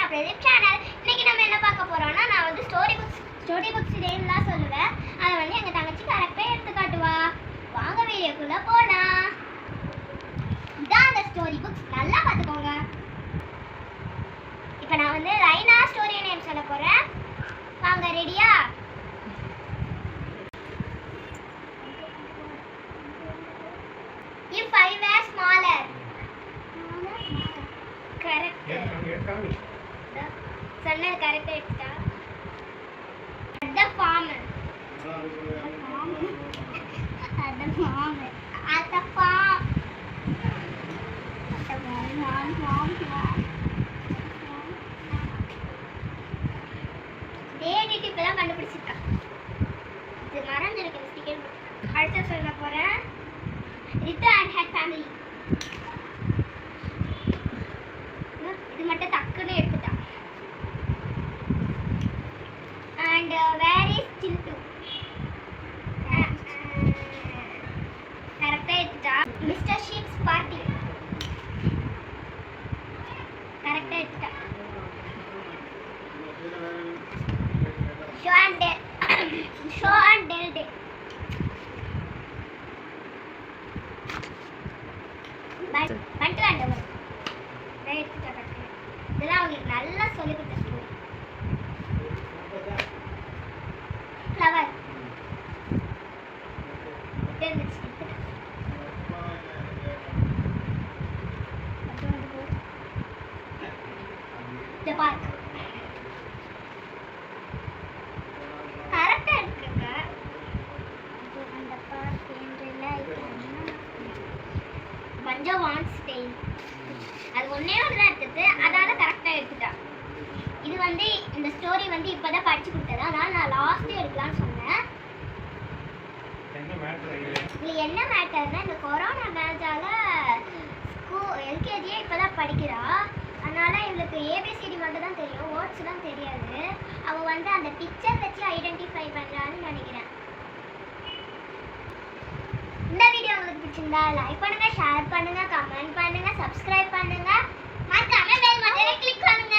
நான் பிரதீப் சேனல். இன்னைக்கு நம்ம என்ன பார்க்க போறோம்னா நான் வந்து ஸ்டோரி புக்ஸ் டேலாம் சொல்லுவேன். அதை வந்து எங்க தங்கச்சி கரெக்டா எடுத்து காட்டுவா. வாங்க வீடியோக்குள்ள போலாம். இதான் அந்த ஸ்டோரி புக்ஸ், நல்லா பார்த்துக்கோங்க. இப்போ நான் வந்து ரைனா ஸ்டோரி நேம் சொல்ல போறேன். வாங்க, ரெடியா? If I were smaller. Correct. சொன்னது கரெக்டா எடுத்தா. The farmer. At the farm. At the farm. At the farm. Date இப்பதான் கண்டுபிடிச்சிருக்கா. இது மறந்துருக்கு ஸ்டிக்கர். அடுத்து சொல்ல போறேன். Rita and her family. இது மட்டும் டக்குன்னு எடுத்துட்டா. And where is Chintu? கரெக்டா எடுத்துட்டா. Mr. Sheep's party. கரெக்டா எடுத்துட்டா. Show and tell day. பட்டு ஆண்டவர் இதெல்லாம் உங்களுக்கு நல்லா சொல்லி கொடுத்த ஸ்டோரி. ஃப்ளவர் பார்க் கரெக்டா இருக்குங்க. அந்த பார்க் பஞ்சம் வான்ஸ் டெய்ல் அது ஒன்னே ஒன்று தான் எடுத்தது, அதனால கரெக்டாக எடுத்துட்டா. இது வந்து இந்த ஸ்டோரி வந்து இப்போதான் படிச்சு கொடுத்தது, அதனால நான் லாஸ்ட்டே எடுக்கலாம்னு சொன்னேன். இதில் என்ன மேட்டர்னா இந்த கொரோனா பேட்சால எல்கேஜியே இப்போதான் படிக்கிறா. அதனால இவளுக்கு ஏபிசிடி மட்டும் தான் தெரியும், வேர்ட்ஸ்லாம் தெரியாது. அவள் வந்து அந்த பிக்சர் வச்சு ஐடென்டிஃபை பண்ணுறான்னு நினைக்கிறேன். இந்த வீடியோ உங்களுக்கு பிடிச்சிருந்தா லைக் பண்ணுங்க, ஷேர் பண்ணுங்க, கமெண்ட் பண்ணுங்க, சப்ஸ்கிரைப் பண்ணுங்க, மறக்காம பெல் பட்டனை கிளிக் பண்ணுங்க.